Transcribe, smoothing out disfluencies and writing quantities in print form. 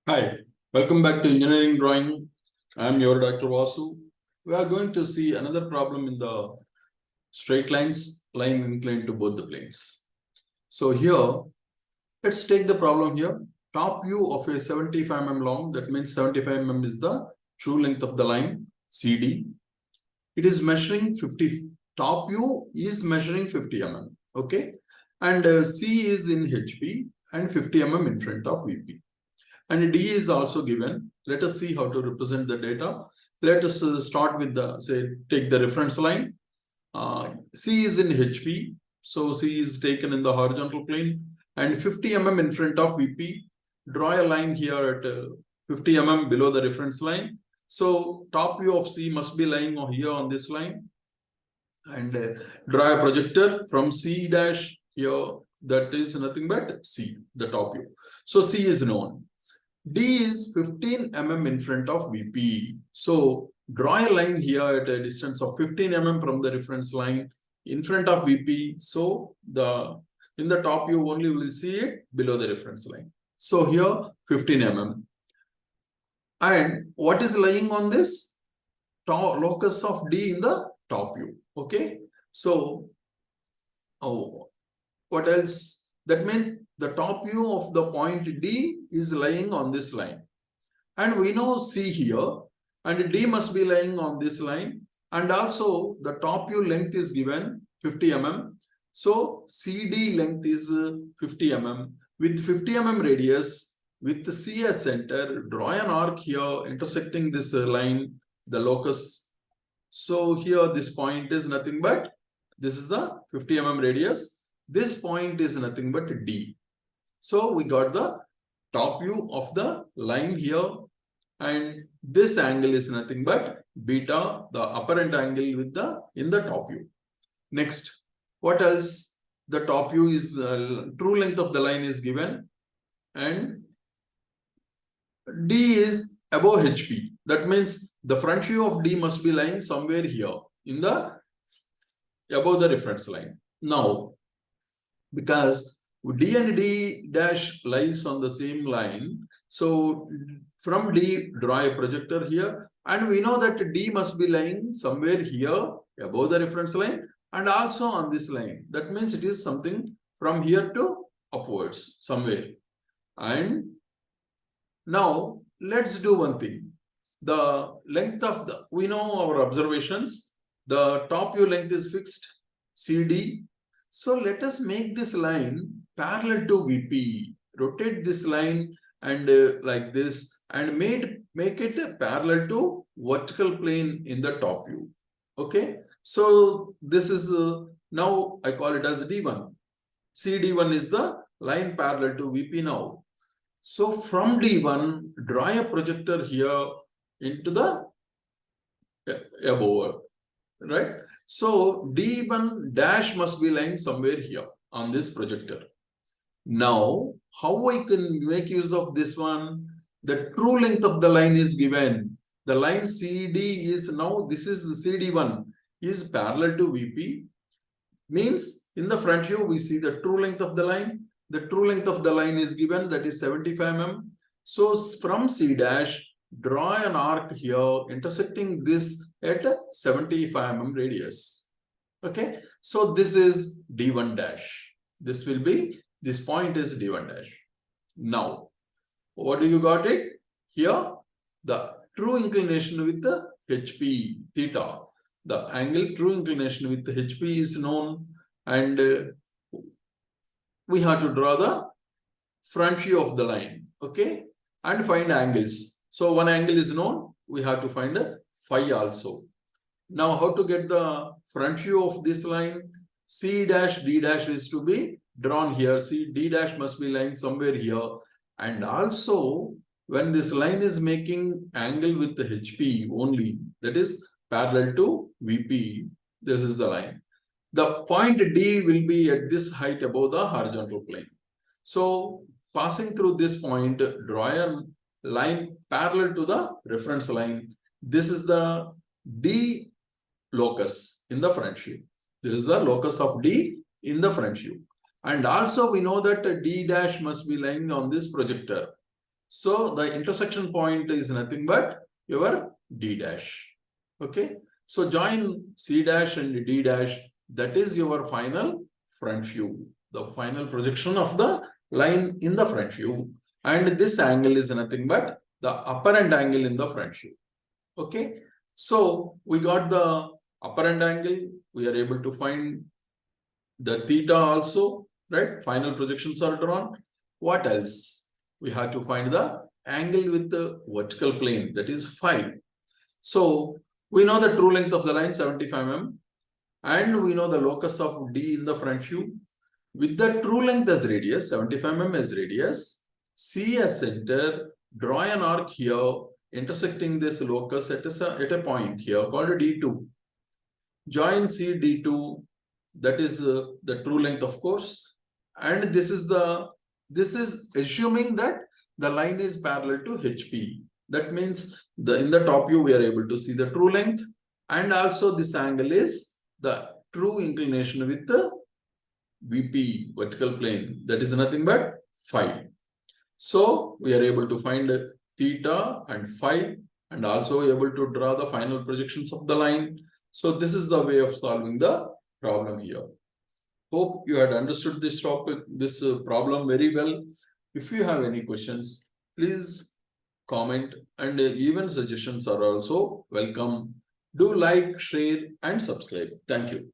Hi, welcome back to Engineering Drawing. I am your Dr. Vasu. We are going to see another problem in the straight lines, line inclined to both the planes. So here, let's take the problem here. Top view of a 75 mm long, that means 75 mm is the true length of the line, CD. It is measuring 50, top view is measuring 50 mm, okay? And C is in HP and 50 mm in front of VP. And D is also given. Let us see how to represent the data. Let us start with the, say, take the reference line. C is in HP. So C is taken in the horizontal plane and 50 mm in front of VP. Draw a line here at 50 mm below the reference line. So top view of C must be lying here on this line. And draw a projector from C dash here. That is nothing but C, the top view. So C is known. D is 15 mm in front of VP. So draw a line here at a distance of 15 mm from the reference line in front of VP. So in the top view only will see it below the reference line. So here 15 mm. And what is lying on this? Locus of D in the top view. Okay. So what else? That means the top view of the point D is lying on this line. And we know C here, and D must be lying on this line. And also the top view length is given 50 mm. So CD length is 50 mm. With 50 mm radius, with C as center, draw an arc here intersecting this line, the locus. So here this point is nothing but, this is the 50 mm radius. This point is nothing but D. So we got the top view of the line here, and this angle is nothing but beta, the apparent angle with in the top view. Next, what else? The top view is true length of the line is given, and D is above HP. That means the front view of D must be lying somewhere here in the above the reference line. Now, because D and D dash lies on the same line, so from D draw a projector here, and we know that D must be lying somewhere here above the reference line and also on this line. That means it is something from here to upwards somewhere. And now let's do one thing. The length of the, we know our observations, the top view length is fixed, CD. So let us make this line parallel to VP. Rotate this line and like this, and make it parallel to vertical plane in the top view. Okay. So this is now I call it as D1. CD1 is the line parallel to VP now. So from D1, draw a projector here into the above, right? So D1 dash must be lying somewhere here on this projector. Now, how I can make use of this one? The true length of the line is given. The line CD is now, this is CD1 is parallel to VP. Means in the front view, we see the true length of the line. The true length of the line is given, that is 75 mm. So from C dash, draw an arc here intersecting this at 75 mm radius. Okay, so this is D1 dash. This will be, this point is D1 dash. Now, what do you got it? Here, the true inclination with the HP, theta. The angle true inclination with the HP is known, and we have to draw the front view of the line, okay, and find angles. So one angle is known, we have to find a phi also. Now how to get the front view of this line? C dash D dash is to be drawn here. C D dash must be lying somewhere here, and also when this line is making angle with the HP only, that is parallel to VP, this is the line. The point D will be at this height above the horizontal plane. So passing through this point, draw a line parallel to the reference line. This is the D locus in the front view. This is the locus of D in the front view. And also we know that D dash must be lying on this projector. So the intersection point is nothing but your D dash. Okay. So join C dash and D dash. That is your final front view. The final projection of the line in the front view. And this angle is nothing but the apparent angle in the front view. Okay. So we got the apparent angle. We are able to find the theta also, right? Final projections are drawn. What else? We have to find the angle with the vertical plane, that is phi. So we know the true length of the line 75 mm, and we know the locus of D in the front view. With the true length as radius, 75 mm as radius, C as center, draw an arc here intersecting this locus at a point here called D2. Join C D2, that is the true length, of course, and this is assuming that the line is parallel to HP. That means in the top view we are able to see the true length, and also this angle is the true inclination with the VP, vertical plane, that is nothing but phi. So we are able to find theta and phi, and also able to draw the final projections of the line. So this is the way of solving the problem here. Hope you had understood this topic, this problem very well. If you have any questions, please comment, and even suggestions are also welcome. Do like, share, and subscribe. Thank you.